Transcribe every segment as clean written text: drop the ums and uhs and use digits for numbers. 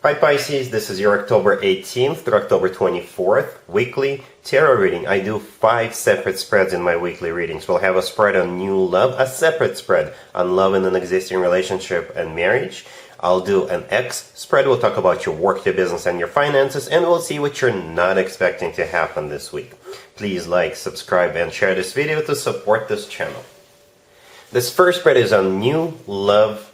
Hi Pisces, this is your October 18th through October 24th weekly tarot reading. I do 5 separate spreads in my weekly readings. We'll have a spread on new love, a separate spread on love in an existing relationship and marriage. I'll do an X spread. We'll talk about your work, your business, and your finances, and we'll see what you're not expecting to happen this week. Please like, subscribe, and share this video to support this channel. This first spread is on new love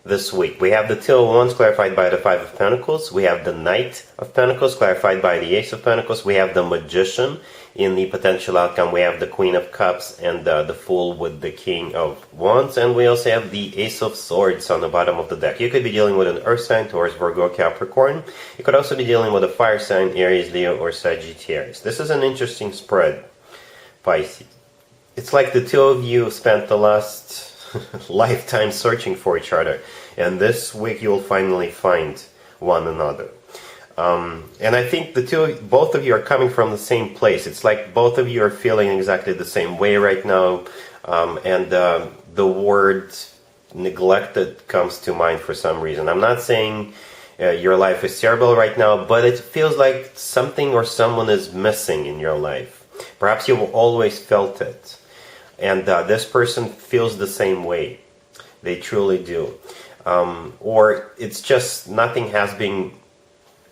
this week. We have the Two of Wands clarified by the Five of Pentacles. We have the Knight of Pentacles clarified by the Ace of Pentacles. We have the Magician in the potential outcome. We have the Queen of Cups and the Fool with the King of Wands. And we also have the Ace of Swords on the bottom of the deck. You could be dealing with an Earth sign, Taurus, Virgo, Capricorn. You could also be dealing with a fire sign, Aries, Leo, or Sagittarius. This is an interesting spread, Pisces. It's like the two of you spent the last lifetime searching for each other, and this week you'll finally find one another. And I think both of you are coming from the same place. It's like both of you are feeling exactly the same way right now, and the word neglected comes to mind for some reason. I'm not saying your life is terrible right now, but it feels like something or someone is missing in your life. Perhaps you've always felt it. And this person feels the same way. They truly do. Or it's just nothing has been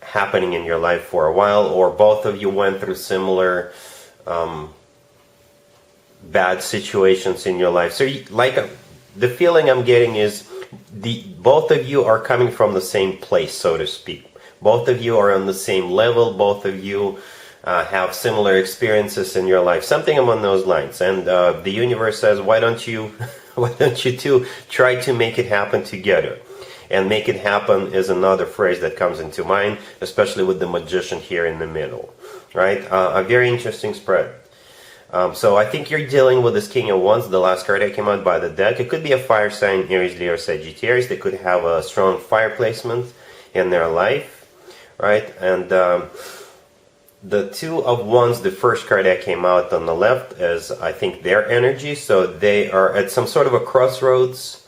happening in your life for a while, or both of you went through similar bad situations in your life. So the feeling I'm getting is both of you are coming from the same place, so to speak. Both of you are on the same level. Both of you have similar experiences in your life, something along those lines. And the universe says, why don't you two try to make it happen together? And make it happen is another phrase that comes into mind, especially with the Magician here in the middle, right? A very interesting spread. So I think you're dealing with this King of Wands, the last card that came out by the deck. It could be a fire sign, Aries, Leo, or Sagittarius. They could have a strong fire placement in their life, right? And the Two of Wands, the first card that came out on the left, is, I think, their energy. So they are at some sort of a crossroads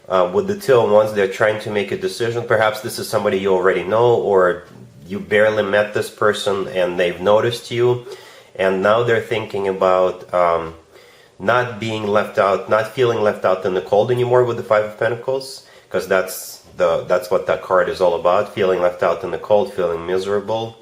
with the Two of Wands. They're trying to make a decision. Perhaps this is somebody you already know, or you barely met this person and they've noticed you. And now they're thinking about not being left out, not feeling left out in the cold anymore with the Five of Pentacles. Because that's what that card is all about, feeling left out in the cold, feeling miserable.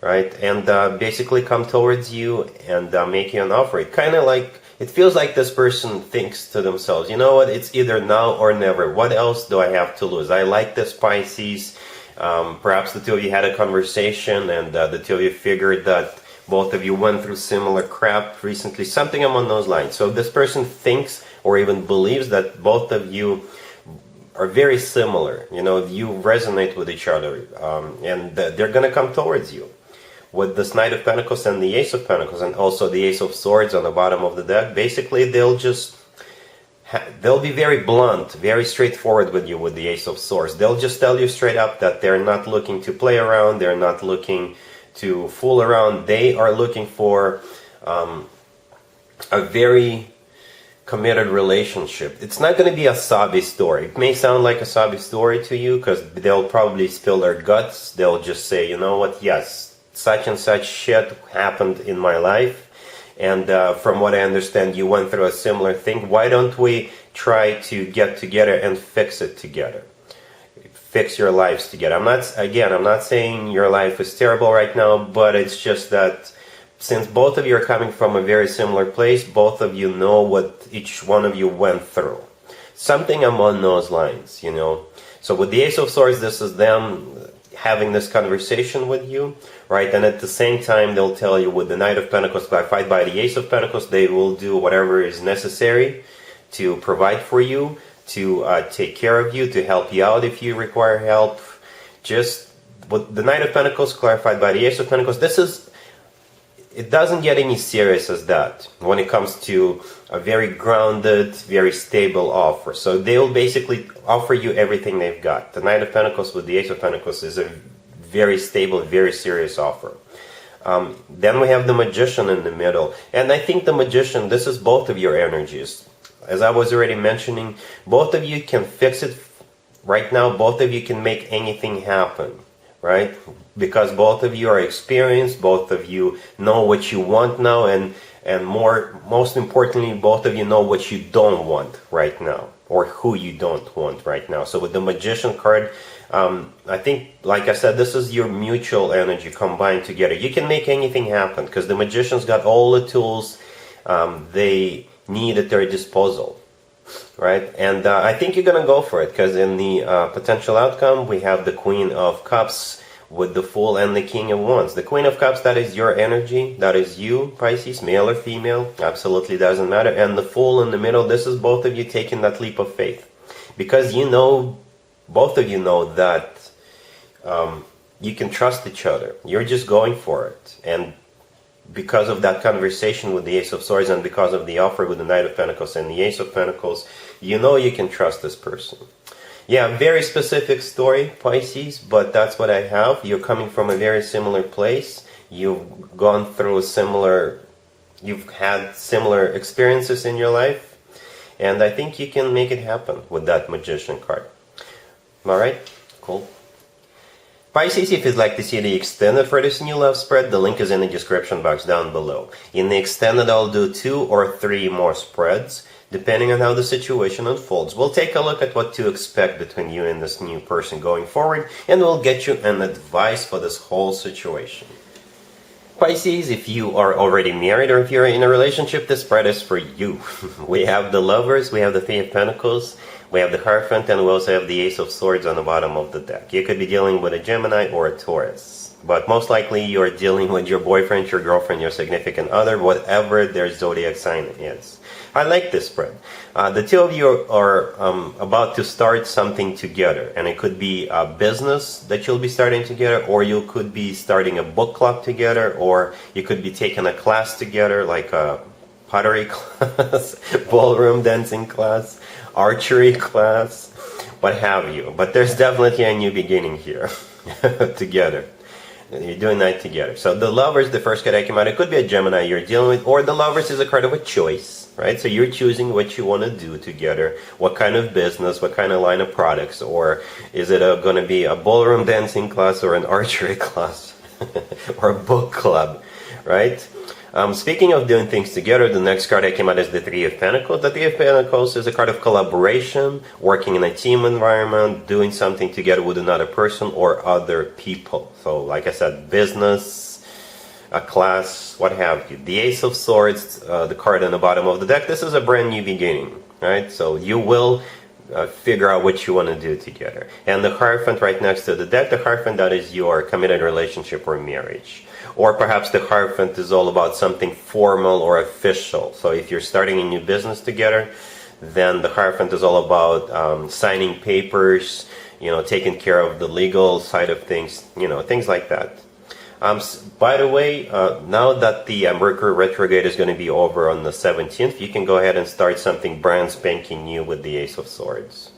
Right, and basically come towards you and make you an offer. It feels like this person thinks to themselves, you know what, it's either now or never. What else do I have to lose? I like this, Pisces. Perhaps the two of you had a conversation and the two of you figured that both of you went through similar crap recently, something along those lines. So this person thinks or even believes that both of you are very similar. You know, you resonate with each other, and they're going to come towards you. With this Knight of Pentacles and the Ace of Pentacles, and also the Ace of Swords on the bottom of the deck, basically they'll be very blunt, very straightforward with you with the Ace of Swords. They'll just tell you straight up that they're not looking to play around, they're not looking to fool around. They are looking for a very committed relationship. It's not going to be a sobby story. It may sound like a sobby story to you because they'll probably spill their guts. They'll just say, you know what, yes, such and such shit happened in my life, and from what I understand, you went through a similar thing. Why don't we try to get together and fix it together? Fix your lives together. I'm not saying your life is terrible right now, but it's just that since both of you are coming from a very similar place, both of you know what each one of you went through. Something along those lines, you know. So with the Ace of Swords, this is them having this conversation with you, right? And at the same time, they'll tell you with the Knight of Pentacles clarified by the Ace of Pentacles, they will do whatever is necessary to provide for you, to take care of you, to help you out if you require help. Just with the Knight of Pentacles clarified by the Ace of Pentacles, it doesn't get any serious as that when it comes to a very grounded, very stable offer. So they'll basically offer you everything they've got. The Knight of Pentacles with the Ace of Pentacles is a very stable, very serious offer. Then we have the Magician in the middle. And I think the Magician, this is both of your energies. As I was already mentioning, both of you can fix it right now. Both of you can make anything happen. right? Because both of you are experienced, both of you know what you want now, and most importantly, both of you know what you don't want right now, or who you don't want right now. So with the Magician card, I think, like I said, this is your mutual energy combined together. You can make anything happen because the Magician's got all the tools they need at their disposal, right? And I think you're gonna go for it because in the potential outcome, we have the Queen of Cups with the Fool and the King of Wands. The Queen of Cups, that is your energy, that is you, Pisces, male or female, absolutely doesn't matter. And the Fool in the middle, this is both of you taking that leap of faith. Because you know, both of you know that you can trust each other. You're just going for it. And because of that conversation with the Ace of Swords and because of the offer with the Knight of Pentacles and the Ace of Pentacles, you know you can trust this person. Yeah, very specific story, Pisces, but that's what I have. You're coming from a very similar place. You've gone through you've had similar experiences in your life. And I think you can make it happen with that Magician card. Alright, cool. Pisces, if you'd like to see the extended for this new love spread, the link is in the description box down below. In the extended, I'll do 2 or 3 more spreads, depending on how the situation unfolds. We'll take a look at what to expect between you and this new person going forward, and we'll get you an advice for this whole situation. Pisces, if you are already married or if you're in a relationship, this spread is for you. We have the Lovers, we have the Three of Pentacles, we have the Hierophant, and we also have the Ace of Swords on the bottom of the deck. You could be dealing with a Gemini or a Taurus, but most likely you're dealing with your boyfriend, your girlfriend, your significant other, whatever their zodiac sign is. I like this spread. The two of you are about to start something together, and it could be a business that you'll be starting together, or you could be starting a book club together, or you could be taking a class together, like a pottery class, ballroom dancing class, archery class, what have you. But there's definitely a new beginning here together. You're doing that together. So the Lovers, the first card that came out, it could be a Gemini you're dealing with, or the Lovers is a card of a choice, right? So you're choosing what you want to do together, what kind of business, what kind of line of products, or is it going to be a ballroom dancing class or an archery class or a book club, right? Speaking of doing things together, the next card that came out is the Three of Pentacles. The Three of Pentacles is a card of collaboration, working in a team environment, doing something together with another person or other people. So, like I said, business, a class, what have you. The Ace of Swords, the card on the bottom of the deck, this is a brand new beginning, right? So you will figure out what you want to do together. And the Hierophant right next to the deck, the Hierophant, that is your committed relationship or marriage. Or perhaps the Hierophant is all about something formal or official. So if you're starting a new business together, then the Hierophant is all about signing papers, you know, taking care of the legal side of things, you know, things like that. By the way, now that the Mercury retrograde is going to be over on the 17th, you can go ahead and start something brand spanking new with the Ace of Swords.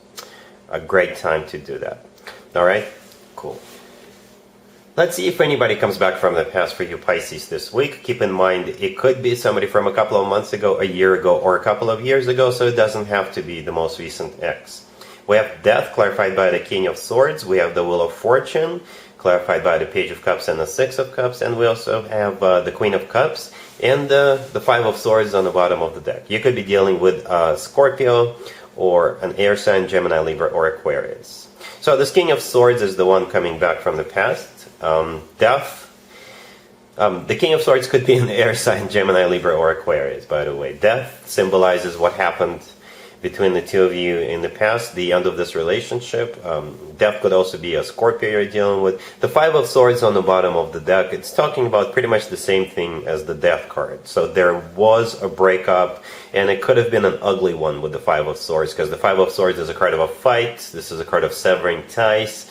A great time to do that. All right? Cool. Let's see if anybody comes back from the past for you, Pisces, this week. Keep in mind, it could be somebody from a couple of months ago, a year ago, or a couple of years ago, so it doesn't have to be the most recent ex. We have Death, clarified by the King of Swords. We have the Wheel of Fortune, clarified by the Page of Cups and the Six of Cups. And we also have the Queen of Cups and the Five of Swords on the bottom of the deck. You could be dealing with Scorpio or an air sign, Gemini, Libra, or Aquarius. So this King of Swords is the one coming back from the past. Death. The King of Swords could be an air sign, Gemini, Libra, or Aquarius, by the way. Death symbolizes what happened between the two of you in the past, the end of this relationship. Death could also be a Scorpio you're dealing with. The Five of Swords on the bottom of the deck, it's talking about pretty much the same thing as the Death card. So there was a breakup, and it could have been an ugly one with the Five of Swords, because the Five of Swords is a card of a fight. This is a card of severing ties.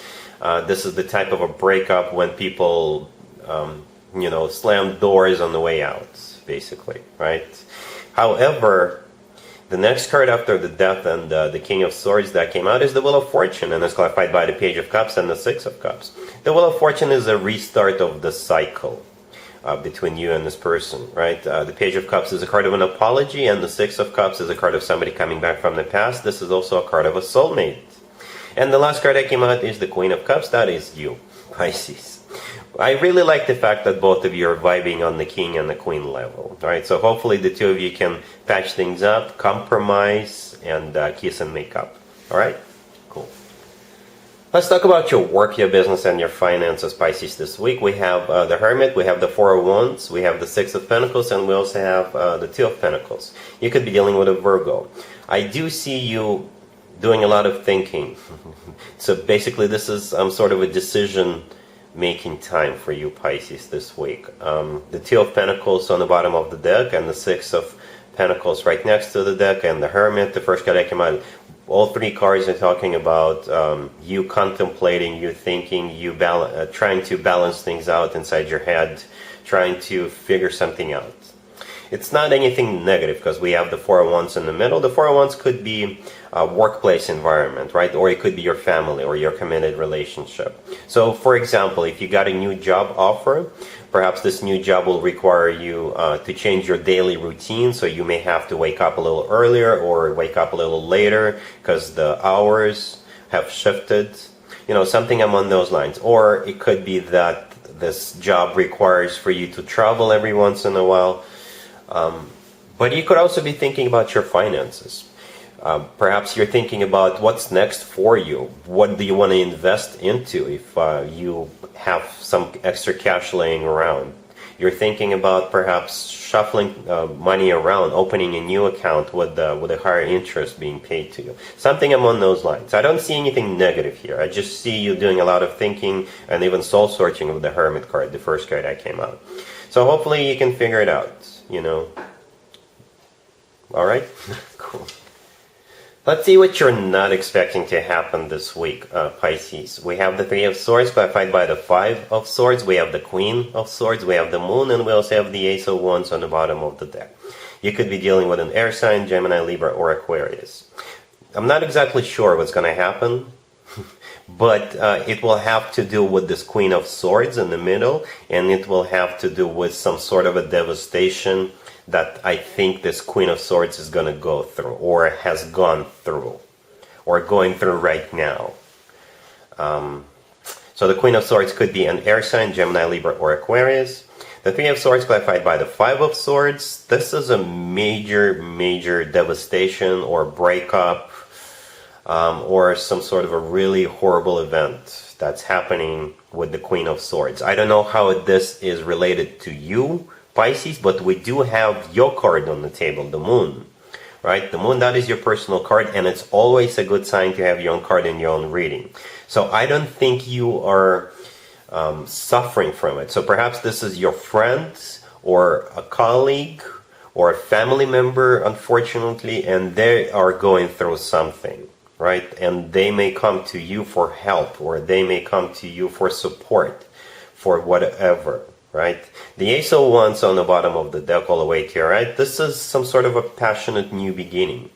This is the type of a breakup when people, you know, slam doors on the way out, basically, right? However, the next card after the Death and the King of Swords that came out is the Wheel of Fortune, and it's clarified by the Page of Cups and the Six of Cups. The Wheel of Fortune is a restart of the cycle between you and this person, right? The Page of Cups is a card of an apology, and the Six of Cups is a card of somebody coming back from the past. This is also a card of a soulmate. And the last card that came out is the Queen of Cups. That is you. Pisces. I really like the fact that both of you are vibing on the king and the queen level. All right, so hopefully the two of you can patch things up, compromise, and kiss and make up. All right, cool. Let's talk about your work, your business, and your finances, Pisces, this week. We have the Hermit, we have the Four of Wands, we have the Six of Pentacles, and we also have the Two of Pentacles. You could be dealing with a Virgo. I do see you doing a lot of thinking. So basically this is sort of a decision-making time for you, Pisces, this week. The Two of Pentacles on the bottom of the deck, and the Six of Pentacles right next to the deck, and the Hermit, the first card that came out. All three cards are talking about you contemplating, you thinking, you trying to balance things out inside your head, trying to figure something out. It's not anything negative because we have the Four of Wands in the middle. The Four of Wands could be a workplace environment, right? Or it could be your family or your committed relationship. So, for example, if you got a new job offer, perhaps this new job will require you to change your daily routine. So you may have to wake up a little earlier or wake up a little later because the hours have shifted. You know, something along those lines. Or it could be that this job requires for you to travel every once in a while. But you could also be thinking about your finances. Perhaps you're thinking about what's next for you. What do you want to invest into if you have some extra cash laying around? You're thinking about perhaps shuffling money around, opening a new account with a higher interest being paid to you. Something along those lines. I don't see anything negative here. I just see you doing a lot of thinking and even soul searching with the Hermit card, the first card that came out. So hopefully you can figure it out, you know. All right? Cool. Let's see what you're not expecting to happen this week, Pisces. We have the Three of Swords clarified by the Five of Swords. We have the Queen of Swords. We have the Moon. And we also have the Ace of Wands on the bottom of the deck. You could be dealing with an air sign, Gemini, Libra, or Aquarius. I'm not exactly sure what's going to happen. But it will have to do with this Queen of Swords in the middle. And it will have to do with some sort of a devastation that I think this Queen of Swords is going to go through, or has gone through, or going through right now. So the Queen of Swords could be an air sign, Gemini, Libra, or Aquarius. The Three of Swords clarified by the Five of Swords. This is a major devastation or breakup, or some sort of a really horrible event that's happening with the Queen of Swords. I don't know how this is related to you, Pisces, but we do have your card on the table, the Moon, right? The Moon, that is your personal card, and it's always a good sign to have your own card in your own reading. So I don't think you are suffering from it. So perhaps this is your friend or a colleague or a family member, unfortunately, and they are going through something, right? And they may come to you for help, or they may come to you for support, for whatever. Right? The Ace of Wands on the bottom of the deck all the way here, right? This is some sort of a passionate new beginning.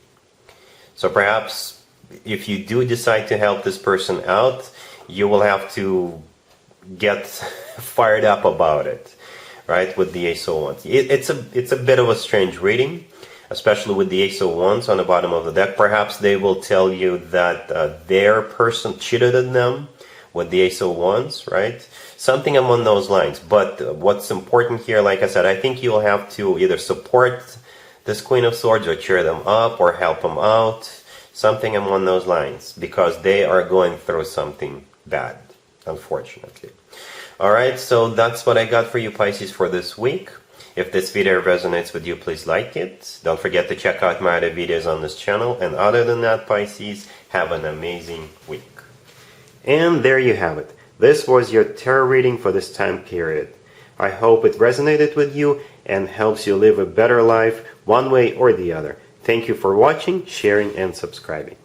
So perhaps if you do decide to help this person out, you will have to get fired up about it, right? With the Ace of Wands. It's a bit of a strange reading, especially with the Ace of Wands on the bottom of the deck. Perhaps they will tell you that their person cheated on them with the Ace of Wands, right? Something along those lines. But what's important here, like I said, I think you'll have to either support this Queen of Swords or cheer them up or help them out. Something along those lines. Because they are going through something bad, unfortunately. Alright, so that's what I got for you, Pisces, for this week. If this video resonates with you, please like it. Don't forget to check out my other videos on this channel. And other than that, Pisces, have an amazing week. And there you have it. This was your tarot reading for this time period. I hope it resonated with you and helps you live a better life one way or the other. Thank you for watching, sharing, and subscribing.